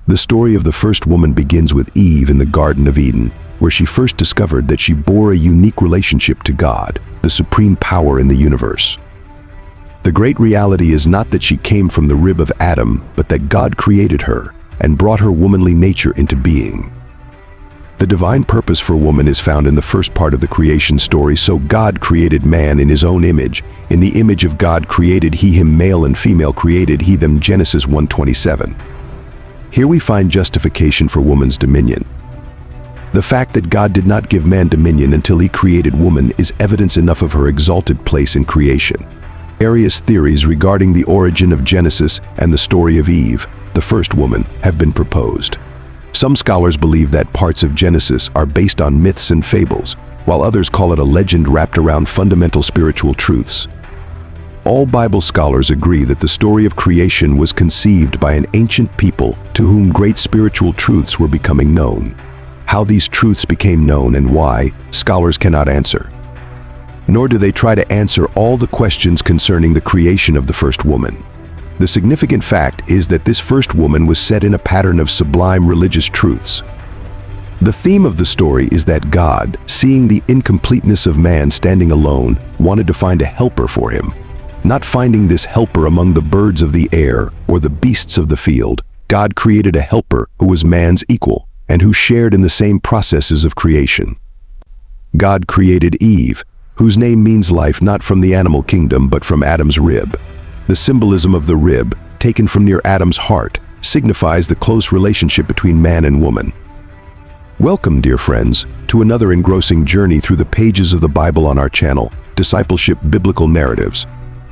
The story of the first woman begins with Eve in the Garden of Eden, where she first discovered that she bore a unique relationship to God, the supreme power in the universe. The great reality is not that she came from the rib of Adam, but that God created her and brought her womanly nature into being. The divine purpose for woman is found in the first part of the creation story. So God created man in his own image. In the image of God created he him, male and female created he them. Genesis 1:27. Here we find justification for woman's dominion. The fact that God did not give man dominion until he created woman is evidence enough of her exalted place in creation. Various theories regarding the origin of Genesis and the story of Eve, the first woman, have been proposed. Some scholars believe that parts of Genesis are based on myths and fables, while others call it a legend wrapped around fundamental spiritual truths. All Bible scholars agree that the story of creation was conceived by an ancient people to whom great spiritual truths were becoming known. How these truths became known and why, scholars cannot answer. Nor do they try to answer all the questions concerning the creation of the first woman. The significant fact is that this first woman was set in a pattern of sublime religious truths. The theme of the story is that God, seeing the incompleteness of man standing alone, wanted to find a helper for him. Not finding this helper among the birds of the air or the beasts of the field, God created a helper who was man's equal and who shared in the same processes of creation. God created Eve, whose name means life, not from the animal kingdom but from Adam's rib. The symbolism of the rib, taken from near Adam's heart, signifies the close relationship between man and woman. Welcome, dear friends, to another engrossing journey through the pages of the Bible on our channel, Discipleship Biblical Narratives.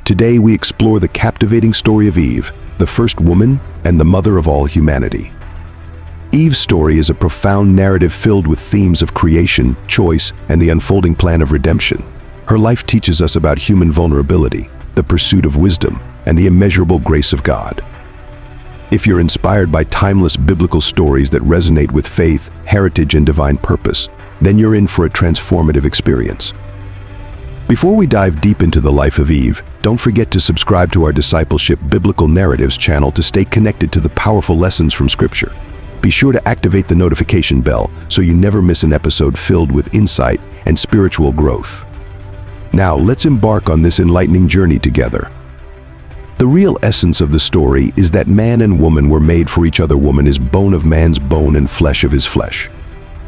Today we explore the captivating story of Eve, the first woman and the mother of all humanity. Eve's story is a profound narrative filled with themes of creation, choice, and the unfolding plan of redemption. Her life teaches us about human vulnerability, the pursuit of wisdom, and the immeasurable grace of God. If you're inspired by timeless biblical stories that resonate with faith, heritage, and divine purpose, then you're in for a transformative experience. Before we dive deep into the life of Eve, don't forget to subscribe to our Discipleship Biblical Narratives channel to stay connected to the powerful lessons from Scripture. Be sure to activate the notification bell so you never miss an episode filled with insight and spiritual growth. Now, let's embark on this enlightening journey together. The real essence of the story is that man and woman were made for each other. Woman is bone of man's bone and flesh of his flesh.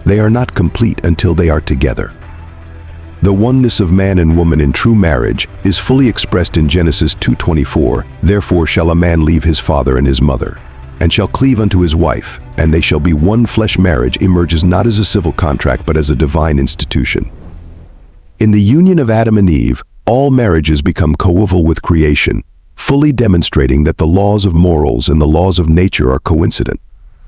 They are not complete until they are together. The oneness of man and woman in true marriage is fully expressed in Genesis 2:24. Therefore shall a man leave his father and his mother, and shall cleave unto his wife, and they shall be one flesh. Marriage emerges not as a civil contract but as a divine institution. In the union of Adam and Eve, all marriages become coeval with creation, fully demonstrating that the laws of morals and the laws of nature are coincident.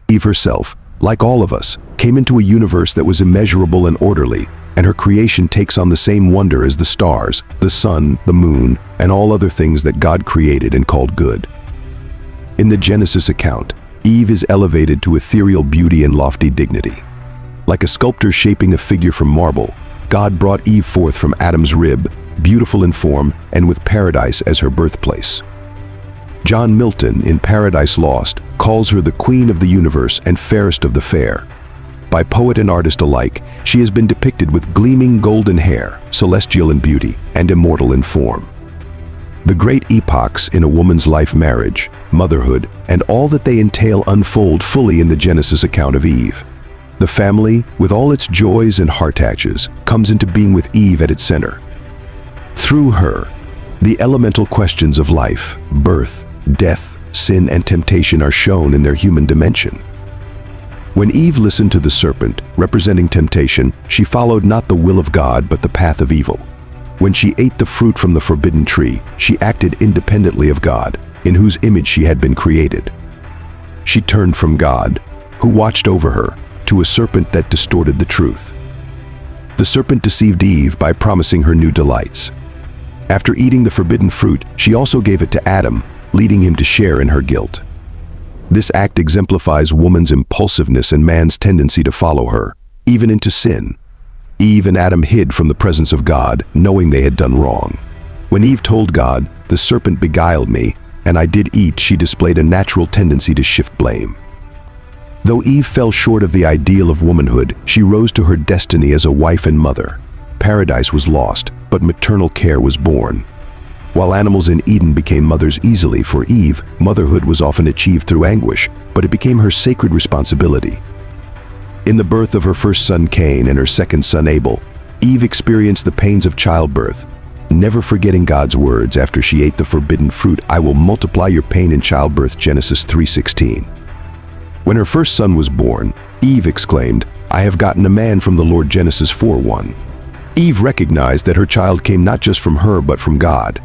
Eve herself, like all of us, came into a universe that was immeasurable and orderly, and her creation takes on the same wonder as the stars, the sun, the moon, and all other things that God created and called good. In the Genesis account, Eve is elevated to ethereal beauty and lofty dignity. Like a sculptor shaping a figure from marble, God brought Eve forth from Adam's rib, beautiful in form and with paradise as her birthplace. John Milton, in Paradise Lost, calls her the queen of the universe and fairest of the fair. By poet and artist alike, she has been depicted with gleaming golden hair, celestial in beauty, and immortal in form. The great epochs in a woman's life, marriage, motherhood, and all that they entail unfold fully in the Genesis account of Eve. The family, with all its joys and heartaches, comes into being with Eve at its center. Through her, the elemental questions of life, birth, death, sin, and temptation are shown in their human dimension. When Eve listened to the serpent, representing temptation, she followed not the will of God but the path of evil. When she ate the fruit from the forbidden tree, she acted independently of God, in whose image she had been created. She turned from God, who watched over her, to a serpent that distorted the truth. The serpent deceived Eve by promising her new delights. After eating the forbidden fruit, she also gave it to Adam, leading him to share in her guilt. This act exemplifies woman's impulsiveness and man's tendency to follow her, even into sin. Eve and Adam hid from the presence of God, knowing they had done wrong. When Eve told God, "The serpent beguiled me, and I did eat," she displayed a natural tendency to shift blame. Though Eve fell short of the ideal of womanhood, she rose to her destiny as a wife and mother. Paradise was lost, but maternal care was born. While animals in Eden became mothers easily, for Eve, motherhood was often achieved through anguish, but it became her sacred responsibility. In the birth of her first son Cain and her second son Abel, Eve experienced the pains of childbirth, never forgetting God's words after she ate the forbidden fruit, "I will multiply your pain in childbirth," Genesis 3:16. When her first son was born, Eve exclaimed, "I have gotten a man from the Lord," Genesis 4:1. Eve recognized that her child came not just from her but from God.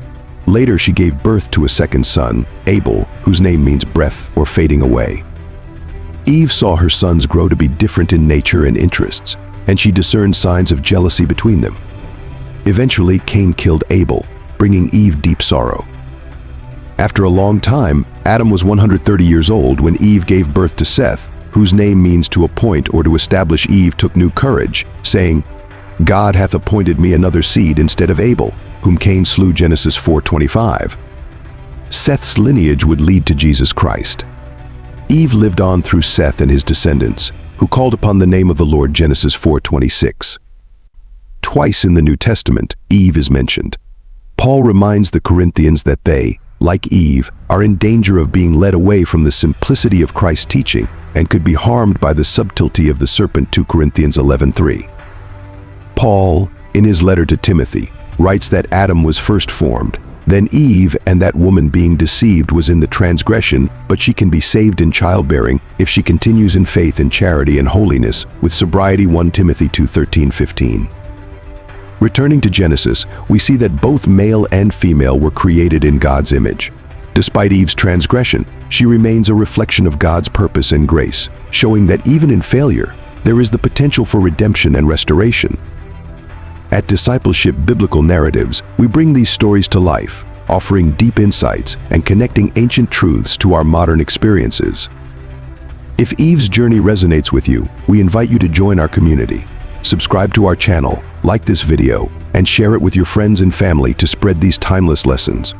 Later she gave birth to a second son, Abel, whose name means breath or fading away. Eve saw her sons grow to be different in nature and interests, and she discerned signs of jealousy between them. Eventually, Cain killed Abel, bringing Eve deep sorrow. After a long time, Adam was 130 years old when Eve gave birth to Seth, whose name means to appoint or to establish. Eve took new courage, saying, "God hath appointed me another seed instead of Abel, whom Cain slew," Genesis 4:25. Seth's lineage would lead to Jesus Christ. Eve lived on through Seth and his descendants, who called upon the name of the Lord, Genesis 4:26. Twice in the New Testament, Eve is mentioned. Paul reminds the Corinthians that they, like Eve, are in danger of being led away from the simplicity of Christ's teaching and could be harmed by the subtlety of the serpent, 2 Corinthians 11:3. Paul, in his letter to Timothy, writes that Adam was first formed, then Eve, and that woman being deceived was in the transgression, but she can be saved in childbearing if she continues in faith and charity and holiness with sobriety, 1 Timothy 2:13-15. Returning to Genesis, we see that both male and female were created in God's image. Despite Eve's transgression, she remains a reflection of God's purpose and grace, showing that even in failure, there is the potential for redemption and restoration. At Discipleship Biblical Narratives, we bring these stories to life, offering deep insights and connecting ancient truths to our modern experiences. If Eve's journey resonates with you, we invite you to join our community. Subscribe to our channel, like this video, and share it with your friends and family to spread these timeless lessons.